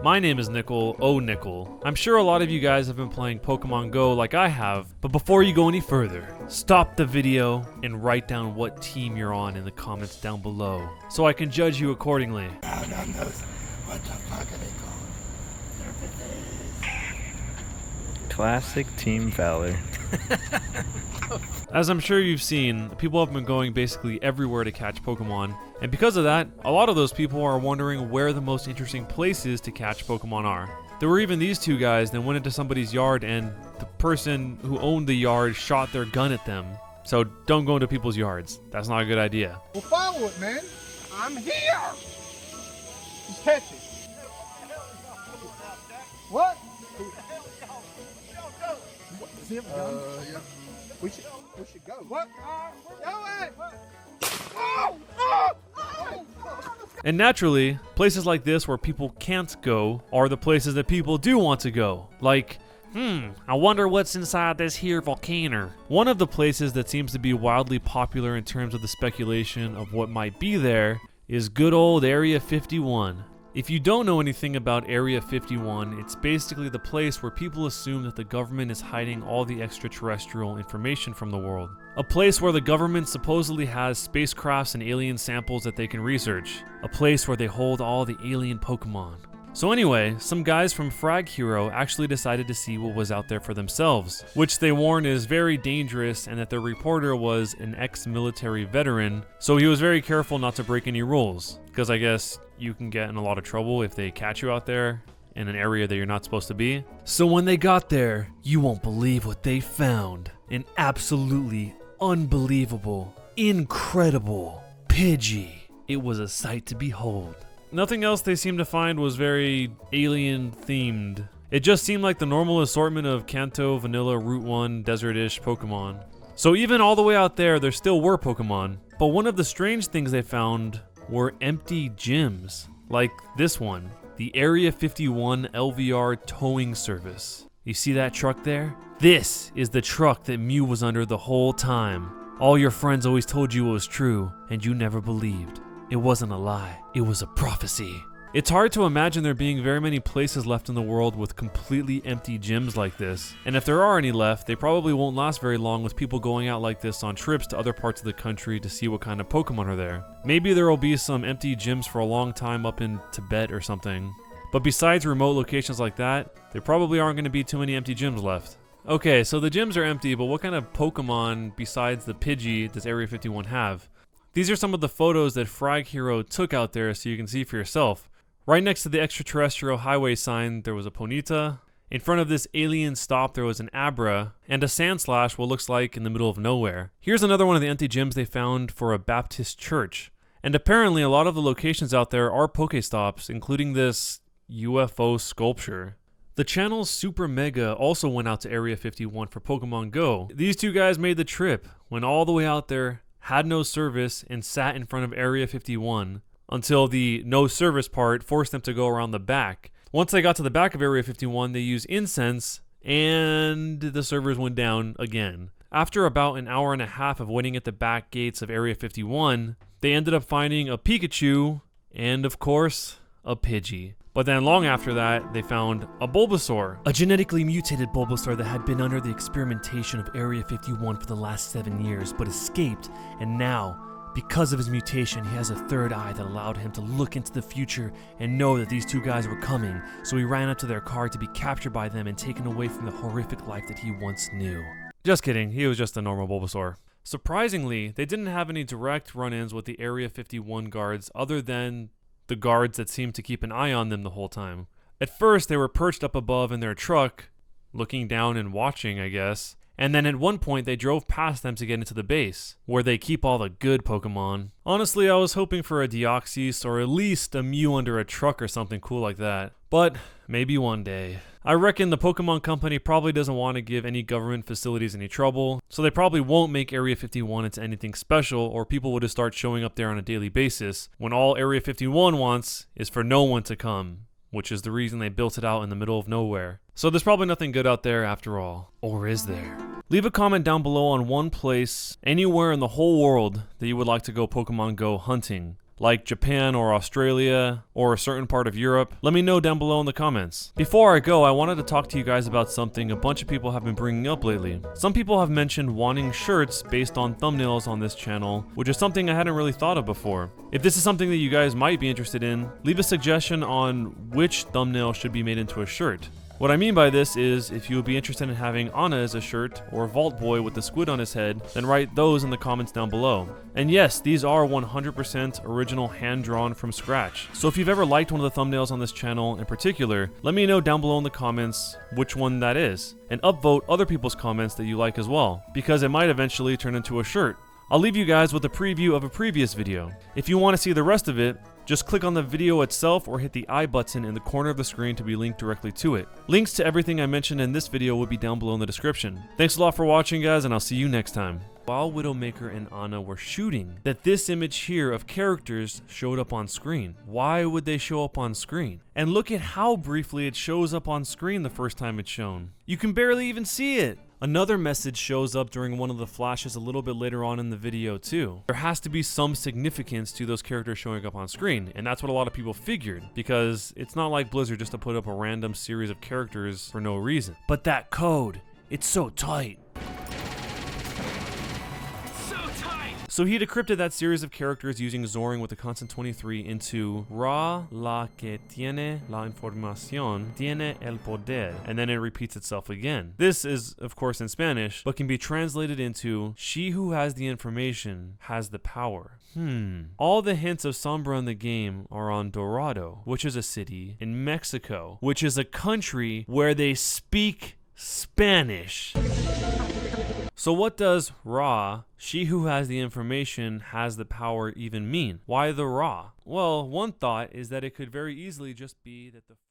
My name is Nickel, Nickel. I'm sure a lot of you guys have been playing Pokemon Go like I have, but before you go any further, stop the video and write down what team you're on in the comments down below, so I can judge you accordingly. What the fuck are they called? Classic Team Valor. As I'm sure you've seen, people have been going basically everywhere to catch Pokemon, and because of that, a lot of those people are wondering where the most interesting places to catch Pokemon are. There were even these two guys that went into somebody's yard and the person who owned the yard shot their gun at them. So don't go into people's yards. That's not a good idea. Well, follow it, man. I'm here. Just catch it. What? Does he have a gun? Yeah. We should go. What? We're going! Oh! Oh! Oh! And naturally, places like this where people can't go are the places that people do want to go. Like, I wonder what's inside this here volcano. One of the places that seems to be wildly popular in terms of the speculation of what might be there is good old Area 51. If you don't know anything about Area 51, it's basically the place where people assume that the government is hiding all the extraterrestrial information from the world. A place where the government supposedly has spacecrafts and alien samples that they can research. A place where they hold all the alien Pokemon. So anyway, some guys from Frag Hero actually decided to see what was out there for themselves, which they warn is very dangerous and that their reporter was an ex-military veteran, so he was very careful not to break any rules, because I guess you can get in a lot of trouble if they catch you out there in an area that you're not supposed to be. So when they got there, you won't believe what they found. An absolutely unbelievable, incredible Pidgey. It was a sight to behold. Nothing else they seemed to find was very alien themed. It just seemed like the normal assortment of Kanto, Vanilla, Route 1, Desert-ish Pokemon. So even all the way out there still were Pokemon. But one of the strange things they found were empty gyms. Like this one, the Area 51 LVR towing service. You see that truck there? This is the truck that Mew was under the whole time. All your friends always told you it was true, and you never believed. It wasn't a lie, it was a prophecy. It's hard to imagine there being very many places left in the world with completely empty gyms like this. And if there are any left, they probably won't last very long with people going out like this on trips to other parts of the country to see what kind of Pokemon are there. Maybe there will be some empty gyms for a long time up in Tibet or something. But besides remote locations like that, there probably aren't going to be too many empty gyms left. Okay, so the gyms are empty, but what kind of Pokemon besides the Pidgey does Area 51 have? These are some of the photos that Frag Hero took out there so you can see for yourself. Right next to the extraterrestrial highway sign, there was a Ponyta. In front of this alien stop, there was an Abra, and a Sandslash, what looks like in the middle of nowhere. Here's another one of the empty gyms they found for a Baptist church. And apparently a lot of the locations out there are Pokestops, including this UFO sculpture. The channel's Super Mega also went out to Area 51 for Pokemon Go. These two guys made the trip, went all the way out there, had no service, and sat in front of Area 51 until the no service part forced them to go around the back. Once they got to the back of Area 51, they used incense and the servers went down again. After about an hour and a half of waiting at the back gates of Area 51, they ended up finding a Pikachu and, of course, a Pidgey. But then long after that, they found a Bulbasaur. A genetically mutated Bulbasaur that had been under the experimentation of Area 51 for the last 7 years, but escaped, and now, because of his mutation, he has a third eye that allowed him to look into the future and know that these two guys were coming, so he ran up to their car to be captured by them and taken away from the horrific life that he once knew. Just kidding, he was just a normal Bulbasaur. Surprisingly, they didn't have any direct run-ins with the Area 51 guards other than the guards that seemed to keep an eye on them the whole time. At first, they were perched up above in their truck, looking down and watching, I guess. And then at one point, they drove past them to get into the base, where they keep all the good Pokemon. Honestly, I was hoping for a Deoxys or at least a Mew under a truck or something cool like that. But maybe one day. I reckon the Pokemon Company probably doesn't want to give any government facilities any trouble, so they probably won't make Area 51 into anything special, or people will just start showing up there on a daily basis, when all Area 51 wants is for no one to come, which is the reason they built it out in the middle of nowhere. So there's probably nothing good out there after all. Or is there? Leave a comment down below on one place, anywhere in the whole world, that you would like to go Pokemon Go hunting. like Japan or Australia or a certain part of Europe? Let me know down below in the comments. Before I go, I wanted to talk to you guys about something a bunch of people have been bringing up lately. Some people have mentioned wanting shirts based on thumbnails on this channel, which is something I hadn't really thought of before. If this is something that you guys might be interested in, leave a suggestion on which thumbnail should be made into a shirt. What I mean by this is, if you would be interested in having Ana as a shirt, or Vault Boy with the squid on his head, then write those in the comments down below. And yes, these are 100% original hand-drawn from scratch. So if you've ever liked one of the thumbnails on this channel in particular, let me know down below in the comments which one that is. And upvote other people's comments that you like as well, because it might eventually turn into a shirt. I'll leave you guys with a preview of a previous video. If you want to see the rest of it, just click on the video itself or hit the I button in the corner of the screen to be linked directly to it. Links to everything I mentioned in this video will be down below in the description. Thanks a lot for watching, guys, and I'll see you next time. While Widowmaker and Ana were shooting, that this image here of characters showed up on screen. Why would they show up on screen? And look at how briefly it shows up on screen the first time it's shown. You can barely even see it. Another message shows up during one of the flashes a little bit later on in the video too. There has to be some significance to those characters showing up on screen, and that's what a lot of people figured, because it's not like Blizzard just to put up a random series of characters for no reason. But that code, it's so tight. So he decrypted that series of characters using Zoring with the constant 23 into Ra la que tiene la información tiene el poder, and then it repeats itself again. This is, of course, in Spanish, but can be translated into she who has the information has the power. All the hints of Sombra in the game are on Dorado, which is a city in Mexico, which is a country where they speak Spanish. So what does Ra, she who has the information has the power, even mean? Why the Ra? Well, one thought is that it could very easily just be that the